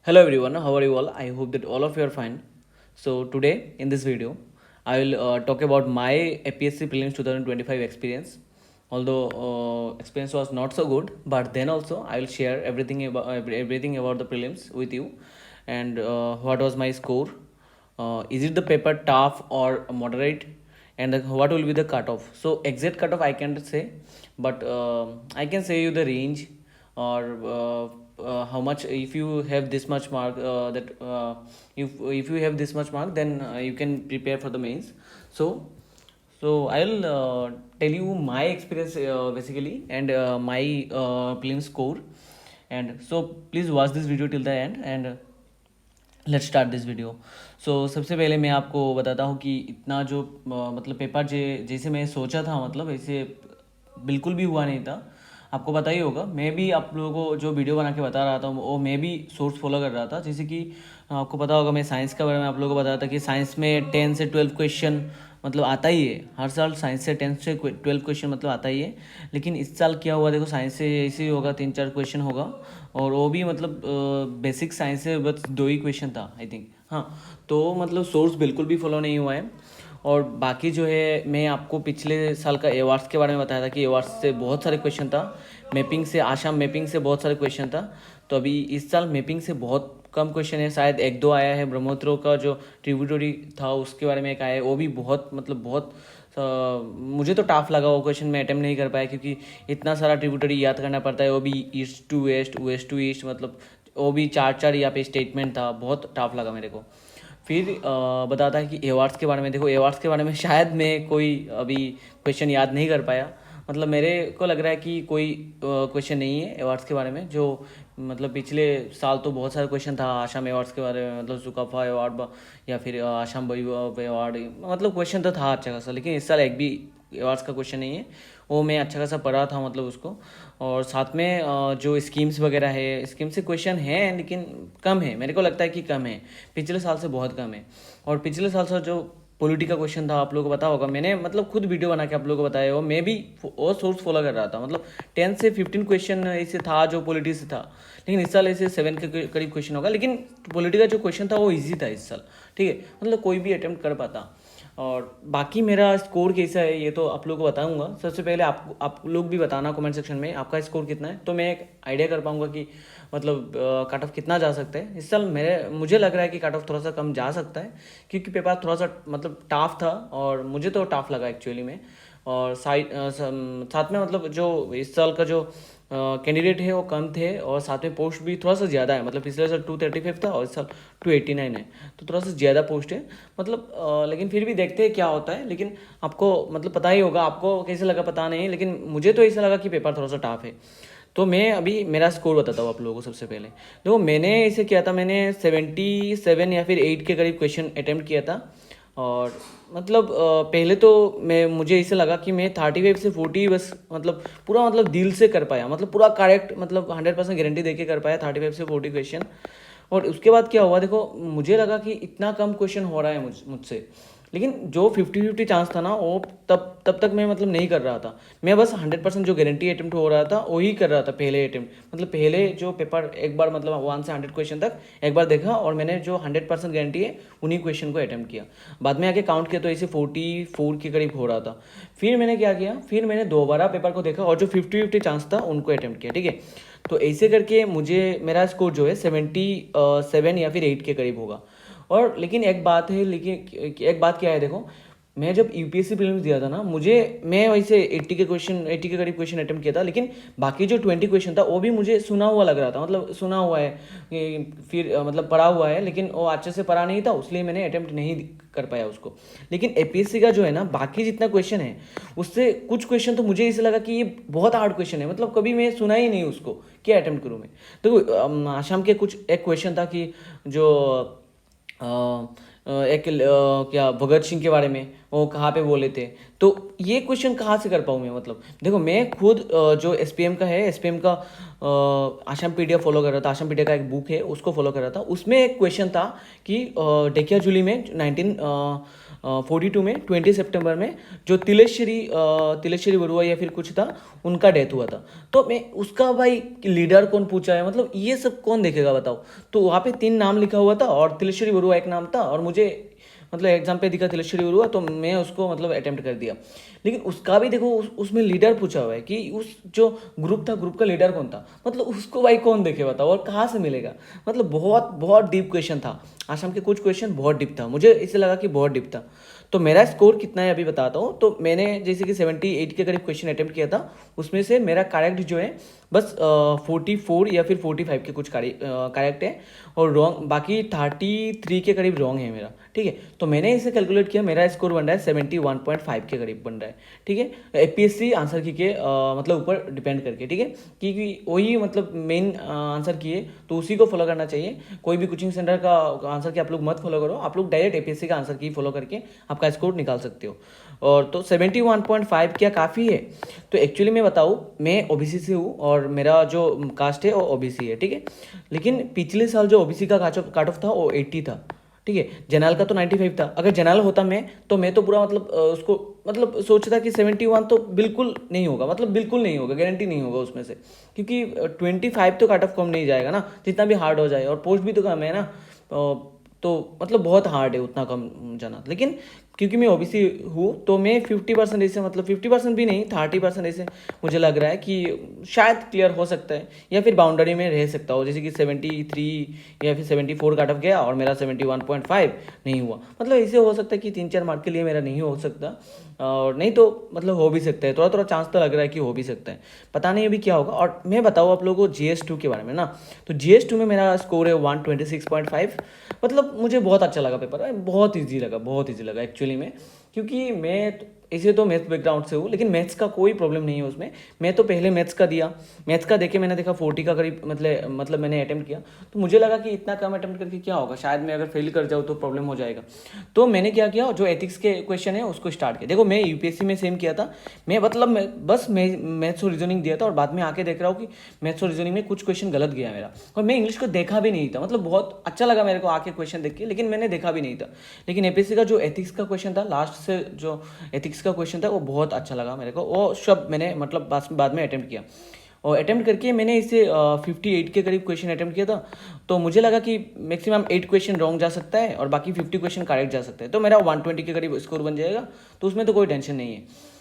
Hello everyone, how are you all? I hope that all of you are fine. So today in this video, I will talk about my APSC prelims 2025 experience. Although experience was not so good, but then also I will share everything about the prelims with you, and what was my score. Is it the paper tough or moderate, and what will be the cutoff? So exact cutoff I can't say, but I can say you the range or how much. If you have this much mark, if you have this much mark, then you can prepare for the mains. So I'll tell you my experience basically, and my prelim score. And so please watch this video till the end, and let's start this video. So सबसे पहले मैं आपको बताता हूँ कि इतना जो मतलब पेपर जैसे मैं सोचा था, मतलब ऐसे बिल्कुल भी हुआ नहीं था. आपको पता ही होगा, मैं भी आप लोगों को जो वीडियो बना के बता रहा था वो मैं भी सोर्स फॉलो कर रहा था. जैसे कि आपको पता होगा, मैं साइंस के बारे में आप लोगों को बताया था कि साइंस में 10 से 12 क्वेश्चन मतलब आता ही है. हर साल साइंस से 10 से 12 क्वेश्चन मतलब आता ही है. लेकिन इस साल क्या हुआ देखो, साइंस से ऐसे ही होगा, 3-4 क्वेश्चन होगा, और वो भी मतलब बेसिक साइंस से बस 2 ही क्वेश्चन था आई थिंक. हाँ, तो मतलब सोर्स बिल्कुल भी फॉलो नहीं हुआ है. और बाकी जो है, मैं आपको पिछले साल का अवार्ड्स के बारे में बताया था कि अवार्ड्स से बहुत सारे क्वेश्चन था. मैपिंग से, आसाम मैपिंग से बहुत सारे क्वेश्चन था. तो अभी इस साल मैपिंग से बहुत कम क्वेश्चन है, शायद 1-2 आया है. ब्रह्मपुत्र का जो ट्रिब्यूटरी था उसके बारे में एक आया है, वो भी बहुत मतलब बहुत मुझे तो टाफ लगा वो क्वेश्चन. मैं अटेम्प्ट नहीं कर पाया क्योंकि इतना सारा ट्रिब्यूटरी याद करना पड़ता है, वो भी east to west, west to east, मतलब वो भी 4-4 यहाँ पे स्टेटमेंट था. बहुत टाफ लगा मेरे को. फिर बताता है कि अवार्ड्स के बारे में. देखो, अवार्ड्स के बारे में शायद मैं कोई अभी क्वेश्चन याद नहीं कर पाया. मतलब मेरे को लग रहा है कि कोई क्वेश्चन नहीं है अवार्ड्स के बारे में. जो मतलब पिछले साल तो बहुत सारे क्वेश्चन था आसाम अवार्ड्स के बारे में, मतलब सुकाफा अवार्ड या फिर आसाम वैभव अवार्ड, मतलब क्वेश्चन तो था अच्छा खासा. लेकिन इस साल एक भी अवार्ड्स का क्वेश्चन नहीं है. वो मैं अच्छा खासा पढ़ा था मतलब उसको. और साथ में जो स्कीम्स वगैरह है, स्कीम से क्वेश्चन है लेकिन कम है, मेरे को लगता है कि कम है. पिछले साल से बहुत कम है. और पिछले साल से जो पॉलिटी का क्वेश्चन था, आप लोगों को पता होगा, मैंने मतलब खुद वीडियो बना के आप लोगों को बताया हो. मैं भी वो सोर्स फॉलो कर रहा था. मतलब 10 से 15 क्वेश्चन ऐसे था जो पॉलिटी से था. लेकिन इस साल ऐसे 7 के करीब क्वेश्चन होगा. लेकिन पॉलिटी का जो क्वेश्चन था वो ईजी था इस साल. ठीक है, मतलब कोई भी अटेम्प्ट कर पाता. और बाकी मेरा स्कोर कैसा है ये तो आप लोगों को बताऊंगा. सबसे पहले आप लोग भी बताना कमेंट सेक्शन में आपका स्कोर कितना है, तो मैं एक आइडिया कर पाऊंगा कि मतलब कट ऑफ कितना जा सकता है. इस साल मुझे लग रहा है कि कट ऑफ थोड़ा सा कम जा सकता है, क्योंकि पेपर थोड़ा सा मतलब टाफ था, और मुझे तो टाफ लगा एक्चुअली में. और साथ में मतलब जो इस साल का जो कैंडिडेट है वो कम थे, और साथ में पोस्ट भी थोड़ा सा ज़्यादा है. मतलब पिछले साल 235 था और इस साल 289 है, तो थोड़ा सा ज़्यादा पोस्ट है. मतलब लेकिन फिर भी देखते हैं क्या होता है. लेकिन आपको मतलब पता ही होगा, आपको कैसे लगा पता नहीं, लेकिन मुझे तो ऐसा लगा कि पेपर थोड़ा सा टाफ है. तो मैं अभी मेरा स्कोर बताता हूँ आप लोगों को. सबसे पहले देखो, मैंने इसे किया था, मैंने 77 या फिर 8 के करीब क्वेश्चन अटैम्प्ट किया था. और मतलब पहले तो मुझे ऐसे लगा कि मैं 35 से 40 बस मतलब पूरा मतलब दिल से कर पाया, मतलब पूरा करेक्ट, मतलब 100% गारंटी देके कर पाया 35 से 40 क्वेश्चन. और उसके बाद क्या हुआ देखो, मुझे लगा कि इतना कम क्वेश्चन हो रहा है मुझसे. लेकिन जो 50-50 चांस था ना, वो तब तक मैं मतलब नहीं कर रहा था. मैं बस 100% जो गारंटी अटेम्प्ट हो रहा था वही कर रहा था पहले अटेम्प्ट. मतलब पहले जो पेपर एक बार मतलब 1 से 100 क्वेश्चन तक एक बार देखा, और मैंने जो 100% गारंटी है उन्हीं क्वेश्चन को अटेम्प्ट किया. बाद में आके काउंट किया तो ऐसे 44 के करीब हो रहा था. फिर मैंने क्या किया, फिर मैंने दोबारा पेपर को देखा और जो 50-50 चांस था उनको अटेम्प्ट किया. ठीक है, तो ऐसे करके मुझे मेरा स्कोर जो है 77 या फिर 8 के करीब होगा. और लेकिन एक बात है, लेकिन एक बात क्या है देखो, मैं जब यूपीएससी प्रीलिम्स दिया था ना, मैं वैसे 80 के करीब क्वेश्चन अटेम्प्ट किया था. लेकिन बाकी जो 20 क्वेश्चन था वो भी मुझे सुना हुआ लग रहा था, मतलब सुना हुआ है फिर मतलब पढ़ा हुआ है, लेकिन वो अच्छे से पढ़ा नहीं था, इसलिए मैंने अटेम्प्ट नहीं कर पाया उसको. लेकिन एपीएससी का जो है ना, बाकी जितना क्वेश्चन है उससे कुछ क्वेश्चन तो मुझे ऐसे लगा कि ये बहुत हार्ड क्वेश्चन है, मतलब कभी मैं सुना ही नहीं उसको, क्या अटेम्प्ट करूँ मैं. तो आसाम के कुछ एक क्वेश्चन था कि जो एक क्या भगत सिंह के बारे में वो कहाँ पे बोले थे। तो ये क्वेश्चन कहाँ से कर पाऊँ मैं? मतलब देखो मैं खुद जो एसपीएम का है, एसपीएम का आसाम पीडिया फॉलो कर रहा था, आसाम पीडिया का एक बुक है उसको फॉलो कर रहा था। उसमें एक क्वेश्चन था कि ढेकियाजुली में 1942 में 20 सितंबर में जो तिलेश्वरी बरुआ या फिर कुछ था, उनका डेथ हुआ था। तो मैं उसका भाई लीडर कौन पूछा है, मतलब ये सब कौन देखेगा बताओ। तो वहाँ पे 3 नाम लिखा हुआ था और तिलेश्वरी बरुआ एक नाम था, और मुझे मतलब एग्जाम पे दिखा तिलेश्वरी बरुआ, तो मैं उसको मतलब अटेम्प्ट कर दिया। लेकिन उसका भी देखो उसमें लीडर पूछा हुआ है कि उस जो ग्रुप था, ग्रुप का लीडर कौन था, मतलब उसको भाई कौन देखे बताओ, और कहाँ से मिलेगा। मतलब बहुत बहुत डीप क्वेश्चन था। आसाम के कुछ क्वेश्चन बहुत डीप था, मुझे इससे लगा कि बहुत डीप था। तो मेरा स्कोर कितना है अभी बताता हूँ। तो मैंने जैसे कि 78 के करीब क्वेश्चन अटेम्प्ट किया था, उसमें से मेरा करेक्ट जो है बस 44 या फिर 45 के कुछ करेक्ट है, और रॉन्ग बाकी 33 के करीब रॉन्ग है मेरा। ठीक है, तो मैंने इसे कैलकुलेट किया, मेरा स्कोर बन रहा है 71.5 के करीब बन रहा है। ठीक है, एपीएससी आंसर की के मतलब ऊपर डिपेंड करके। ठीक है, क्योंकि वही मतलब मेन आंसर की है, तो उसी को फॉलो करना चाहिए। कोई भी कोचिंग सेंटर का आंसर की आप लोग मत फॉलो करो, आप लोग डायरेक्ट एपीएससी का आंसर की फॉलो करके आपका स्कोर निकाल सकते हो। और तो 71.5 क्या काफ़ी है? तो एक्चुअली मैं बताऊँ, मैं ओबीसी से हूँ और मेरा जो कास्ट है वो ओबीसी है। ठीक है, लेकिन पिछले साल जो ओबीसी का काट ऑफ था वो 80 था। ठीक है, जनरल का तो 95 था। अगर जनरल होता मैं, तो मैं तो पूरा मतलब उसको मतलब सोचता कि 71 तो बिल्कुल नहीं होगा, मतलब बिल्कुल नहीं होगा, गारंटी नहीं होगा उसमें से, क्योंकि 25 तो काट ऑफ कम नहीं जाएगा ना, जितना भी हार्ड हो जाए, और पोस्ट भी तो कम है ना। तो मतलब बहुत हार्ड है उतना कम जाना। लेकिन क्योंकि मैं ओबीसी हूँ, तो मैं 50% ऐसे, मतलब 50% भी नहीं, 30% ऐसे मुझे लग रहा है कि शायद क्लियर हो सकता है, या फिर बाउंड्री में रह सकता हो। जैसे कि 73 या फिर 74 काट ऑफ गया और मेरा 71.5 नहीं हुआ, मतलब ऐसे हो सकता है कि 3-4 मार्क के लिए मेरा नहीं हो सकता, और नहीं तो मतलब हो भी सकता है। थोड़ा थोड़ा चांस तो लग रहा है कि हो भी सकता है, पता नहीं अभी क्या होगा। और मैं बताऊँ आप लोगों को GS2 के बारे में ना, तो GS2 में मेरा स्कोर है 126.5। मतलब मुझे बहुत अच्छा लगा पेपर, बहुत ईजी लगा, बहुत ईजी लगा एक्चुअली में। क्योंकि मैं इसे तो मैथ्स बैकग्राउंड से हूँ, लेकिन मैथ्स का कोई प्रॉब्लम नहीं है उसमें। मैं तो पहले मैथ्स का दिया, मैथ्स का देखे मैंने देखा 40 का करीब मतलब मैंने अटेम्प्ट किया। तो मुझे लगा कि इतना कम अटेम्प्ट करके क्या होगा, शायद मैं अगर फेल कर जाऊँ तो प्रॉब्लम हो जाएगा। तो मैंने क्या किया, जो एथिक्स के क्वेश्चन है उसको स्टार्ट किया। देखो मैं यूपीएससी में सेम किया था, बस मैं मैथ्स और रीजनिंग दिया था, और बाद में आके देख रहा हूँ कि मैथ्स और रीजनिंग में कुछ क्वेश्चन गलत गया मेरा, और मैं इंग्लिश को देखा भी नहीं था। मतलब बहुत अच्छा लगा मेरे को आके क्वेश्चन देख के, लेकिन मैंने देखा भी नहीं था। लेकिन एपीएससी का जो एथिक्स का क्वेश्चन था, लास्ट से जो एथिक्स का क्वेश्चन था, वो बहुत अच्छा लगा मेरे को। वो सब मैंने मतलब बाद में अटेम्प्ट किया, और अटेम्प्ट करके मैंने इसे 58 के करीब क्वेश्चन अटेम्प्ट किया था। तो मुझे लगा कि मैक्सिमम 8 क्वेश्चन रॉन्ग जा सकता है और बाकी 50 क्वेश्चन करेक्ट जा सकता है, तो मेरा 120 के करीब स्कोर बन जाएगा। तो उसमें तो कोई टेंशन नहीं है।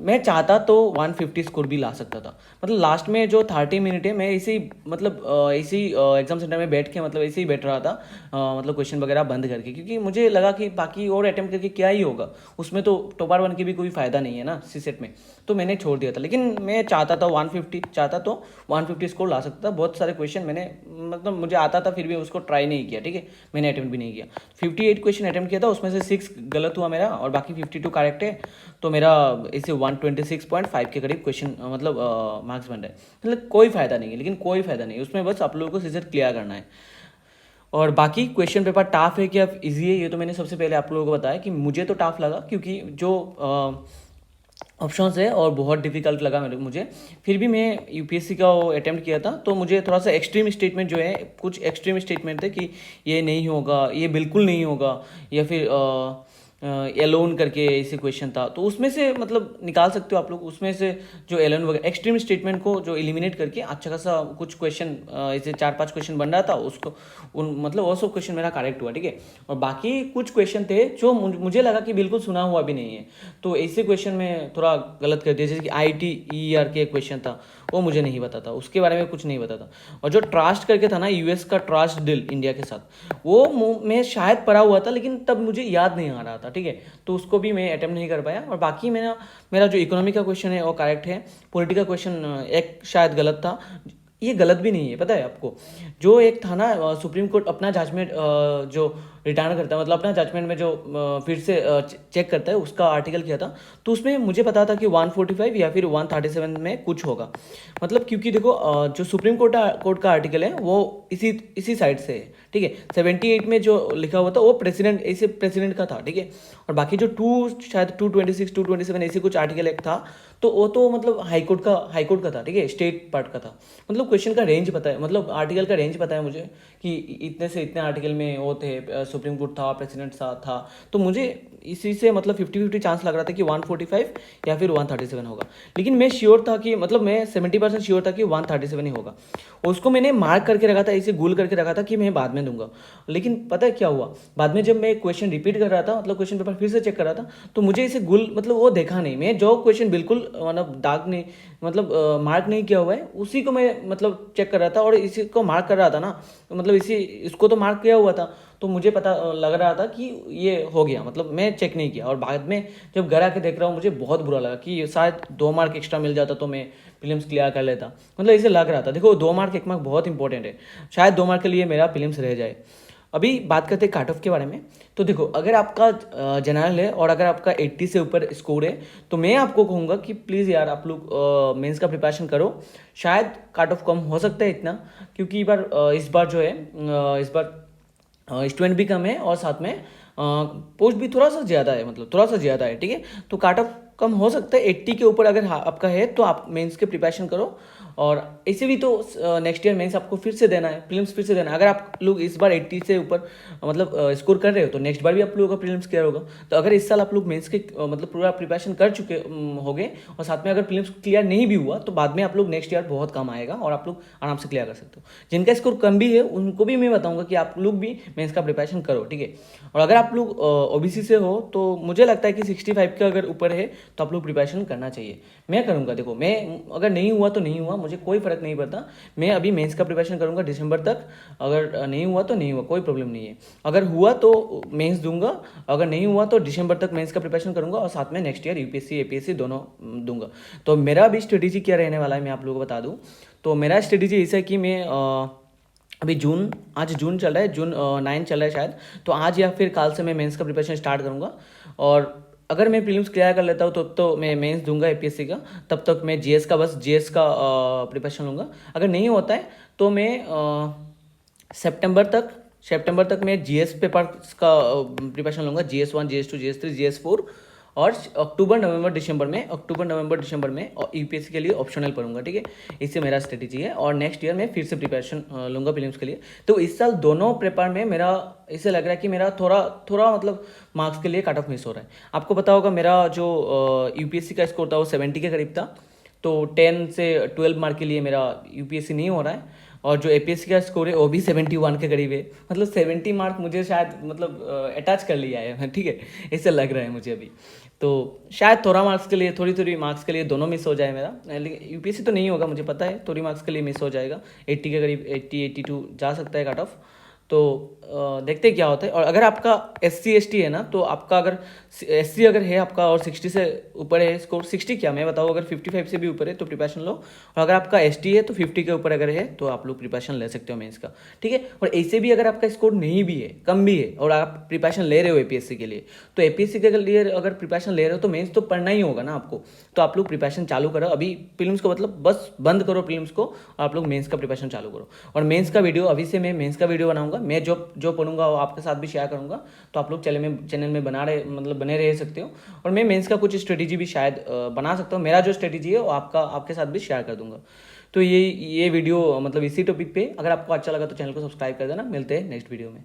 मैं चाहता तो 150 स्कोर भी ला सकता था। मतलब लास्ट में जो 30 मिनट है, मैं ऐसे ही मतलब ऐसे ही एग्जाम सेंटर में बैठ के, मतलब ऐसे ही बैठ रहा था, मतलब क्वेश्चन वगैरह बंद करके, क्योंकि मुझे लगा कि बाकी और अटेम्प्ट करके क्या ही होगा, उसमें तो टॉपर बन के भी कोई फ़ायदा नहीं है ना सीसेट में। तो मैंने छोड़ दिया था। लेकिन मैं चाहता था 150, चाहता तो 150 स्कोर ला सकता था। बहुत सारे क्वेश्चन मैंने मतलब मुझे आता था, फिर भी उसको ट्राई नहीं किया। ठीक है, मैंने अटेम्प्ट भी नहीं किया। 58 क्वेश्चन अटेम्प्ट किया था, उसमें से 6 गलत हुआ मेरा, और बाकी 52 करेक्ट है। तो मेरा इसे 126.5 के करीब क्वेश्चन मतलब मार्क्स बन रहे हैं। मतलब कोई फ़ायदा नहीं है, लेकिन कोई फ़ायदा नहीं है उसमें, बस आप लोगों को सीजर क्लियर करना है। और बाकी क्वेश्चन पेपर टाफ है क्या इजी है, ये तो मैंने सबसे पहले आप लोगों को बताया कि मुझे तो टाफ लगा, क्योंकि जो ऑप्शंस है और बहुत डिफिकल्ट लगा मेरे मुझे। फिर भी मैं यूपीएससी का वो अटेम्प्ट किया था, तो मुझे थोड़ा सा एक्सट्रीम स्टेटमेंट जो है, कुछ एक्सट्रीम स्टेटमेंट थे कि ये नहीं होगा, ये बिल्कुल नहीं होगा, या फिर एलोन करके ऐसे क्वेश्चन था। तो उसमें से मतलब निकाल सकते हो आप लोग, उसमें से जो एलोन वगैरह एक्सट्रीम स्टेटमेंट को जो एलिमिनेट करके अच्छा खासा कुछ क्वेश्चन ऐसे 4-5 क्वेश्चन बन रहा था, उसको मतलब वो सब क्वेश्चन मेरा करेक्ट हुआ। ठीक है, और बाकी कुछ क्वेश्चन थे जो मुझे लगा कि बिल्कुल सुना हुआ भी नहीं है, तो ऐसे क्वेश्चन में थोड़ा गलत कर दिया। जैसे कि ITER के क्वेश्चन था, वो मुझे नहीं पता था, उसके बारे में कुछ नहीं पता था। और जो ट्रस्ट करके था ना, यूएस का ट्रस्ट डील इंडिया के साथ, वो मैं शायद पढ़ा हुआ था, लेकिन तब मुझे याद नहीं आ रहा था। ठीक है, तो उसको भी मैं अटेम्प्ट नहीं कर पाया। और बाकी मेरा जो इकोनॉमी का क्वेश्चन है वो करेक्ट है। पॉलिटी का क्वेश्चन एक शायद गलत था, ये गलत भी नहीं है, पता है आपको। जो एक था ना सुप्रीम कोर्ट अपना जजमेंट जो रिटर्न करता है, मतलब अपना जजमेंट में जो फिर से चेक करता है, उसका आर्टिकल किया था। तो उसमें मुझे पता था कि 145 या फिर 137 में कुछ होगा, मतलब क्योंकि देखो जो सुप्रीम कोर्ट का आर्टिकल है वो इसी इसी साइड से है, ठीक है। 78 में जो लिखा हुआ था वो प्रेसिडेंट, ऐसे प्रेसिडेंट का था, ठीक है। और बाकी जो शायद 226 227 ऐसे कुछ आर्टिकल एक था, तो वो तो मतलब हाईकोर्ट का था, ठीक है, स्टेट पार्ट का था। मतलब क्वेश्चन का रेंज पता है, मतलब आर्टिकल का रेंज पता है मुझे कि इतने से इतने आर्टिकल में वो थे, सुप्रीम कोर्ट था, प्रेसिडेंट था। तो मुझे इसी से मतलब 50-50 चांस लग रहा था कि 145 या फिर 137 होगा। लेकिन मैं श्योर था कि मतलब मैं 70% श्योर था कि 137 ही होगा। उसको मैंने मार्क करके रखा था, इसे गोल करके रखा था कि मैं बाद में दूंगा। लेकिन पता है क्या हुआ, बाद में जब मैं क्वेश्चन रिपीट कर रहा था, मतलब क्वेश्चन पेपर फिर से चेक कर रहा था, तो मुझे इसे गोल मतलब वो देखा नहीं। मैं जो क्वेश्चन बिल्कुल मतलब दाग नहीं, मतलब मार्क नहीं किया हुआ है, उसी को मैं मतलब चेक कर रहा था और इसी को मार्क कर रहा था ना, मतलब इसको तो मार्क किया हुआ था। तो मुझे पता लग रहा था कि ये हो गया, मतलब मैं चेक नहीं किया। और बाद में जब घर आके देख रहा हूँ, मुझे बहुत बुरा लगा कि शायद 2 मार्क एक्स्ट्रा मिल जाता तो मैं प्रीलिम्स क्लियर कर लेता। मतलब इसे लग रहा था, देखो 2 मार्क 1 मार्क बहुत इंपॉर्टेंट है, शायद 2 मार्क के लिए मेरा प्रीलिम्स रह जाए। अभी बात करते हैं कट ऑफ के बारे में। तो देखो, अगर आपका जनरल है और अगर आपका 80 से ऊपर स्कोर है, तो मैं आपको कहूँगा कि प्लीज़ यार आप लोग मेंस का प्रिपरेशन करो। शायद कट ऑफ कम हो सकता है इतना, क्योंकि इस बार जो है इस बार स्टूडेंट भी कम है और साथ में पोस्ट भी थोड़ा सा ज़्यादा है, मतलब थोड़ा सा ज़्यादा है, ठीक है। तो कट ऑफ कम हो सकता है 80 के ऊपर अगर आपका है तो आप मेंस के प्रिपरेशन करो। और ऐसे भी तो नेक्स्ट ईयर मेंस आपको फिर से देना है, प्रीलिम्स फिर से देना है। अगर आप लोग इस बार 80 से ऊपर मतलब स्कोर कर रहे हो, तो नेक्स्ट बार भी आप लोगों का प्रीलिम्स क्लियर होगा। तो अगर इस साल आप लोग मेंस के मतलब पूरा प्रिपरेशन कर चुके होंगे और साथ में अगर प्रीलिम्स क्लियर नहीं भी हुआ, तो बाद में आप लोग नेक्स्ट ईयर बहुत काम आएगा और आप लोग आराम से क्लियर कर सकते हो। जिनका स्कोर कम भी है उनको भी मैं बताऊंगा कि आप लोग भी मेंस का प्रिपरेशन करो, ठीक है। और अगर आप लोग ओबीसी से हो, तो मुझे लगता है कि 65 के अगर ऊपर है तो आप लोग प्रिपरेशन करना चाहिए। मैं करूँगा, देखो मैं अगर नहीं हुआ तो नहीं हुआ, मुझे कोई फर्क नहीं पड़ता। मैं अभी मेंस का प्रिपरेशन करूँगा दिसंबर तक, अगर नहीं हुआ तो नहीं हुआ, कोई प्रॉब्लम नहीं है। अगर हुआ तो मेंस दूंगा, अगर नहीं हुआ तो दिसंबर तक मेंस का प्रिपरेशन करूँगा और साथ में नेक्स्ट ईयर यूपीएससी एपीएससी दोनों दूंगा। तो मेरा अभी स्ट्रेटेजी क्या रहने वाला है मैं आप लोगों को बता दूँ। तो मेरा स्ट्रेटेजी ऐसा है कि मैं अभी आज जून चल रहा है, जून 9 चल रहा है शायद। तो आज या फिर कल से मैं मेंस का प्रिपरेशन स्टार्ट करूँगा। और अगर मैं प्रीलिम्स क्लियर कर लेता हूँ तो मैं मेंस दूंगा एपीएससी का। तब तक मैं जीएस का प्रिपरेशन लूँगा। अगर नहीं होता है तो मैं सितंबर तक मैं जीएस पेपर्स का प्रिपरेशन लूँगा, GS1 GS2 GS3 GS4। और अक्टूबर नवंबर दिसंबर में यूपीएससी के लिए ऑप्शनल पढ़ूंगा, ठीक है। इससे मेरा स्ट्रेटेजी है। और नेक्स्ट ईयर में फिर से प्रिपरेशन लूँगा प्रीलिम्स के लिए। तो इस साल दोनों पेपर में मेरा इससे लग रहा है कि मेरा थोड़ा मतलब मार्क्स के लिए कट ऑफ मिस हो रहा है। आपको पता होगा मेरा जो यूपीएससी का स्कोर था वो 70 के करीब था। तो 10 से 12 मार्क के लिए मेरा यूपीएससी नहीं हो रहा है। और जो एपीएससी का स्कोर है वो भी 71 के करीब है। मतलब 70 मार्क मुझे शायद मतलब अटैच कर लिया है, ठीक है, ऐसे लग रहा है मुझे अभी। तो शायद थोड़ा मार्क्स के लिए, थोड़ी मार्क्स के लिए दोनों मिस हो जाए मेरा। लेकिन यूपीएससी तो नहीं होगा मुझे पता है, थोड़ी मार्क्स के लिए मिस हो जाएगा। 80 के करीब 82 जा सकता है कट ऑफ। तो देखते हैं क्या होता है। और अगर आपका SC ST है ना, तो आपका अगर SC अगर है आपका और 60 से ऊपर है स्कोर, 60 क्या मैं बताऊँ, अगर 55 से भी ऊपर है तो प्रिपरेशन लो। और अगर आपका ST है तो 50 के ऊपर अगर है तो आप लोग प्रिपरेशन ले सकते हो मेंस का, ठीक है। और ऐसे भी अगर आपका स्कोर नहीं भी है, कम भी है, और आप प्रिपरेशन ले रहे हो एपीएससी के लिए, तो एपीएससी के लिए अगर प्रिपरेशन ले रहे हो तो मेंस तो पढ़ना ही होगा ना आपको। तो आप लोग प्रिपरेशन चालू करो अभी, प्रीलिम्स को मतलब बस बंद करो प्रीलिम्स को, और आप लोग मेंस का प्रिपरेशन चालू करो। और मेंस का वीडियो अभी से मैं मेंस का वीडियो बनाऊंगा, मैं जो पढ़ूंगा वो आपके साथ भी शेयर करूंगा। तो आप लोग चैनल में बने रह सकते हो। और मैं मेंस का कुछ स्ट्रेटेजी भी शायद बना सकता हूँ, मेरा जो स्ट्रेटेजी है वो आपके साथ भी शेयर कर दूंगा। तो ये वीडियो मतलब इसी टॉपिक पे, अगर आपको अच्छा लगा तो चैनल को सब्सक्राइब कर देना। मिलते हैं नेक्स्ट वीडियो में।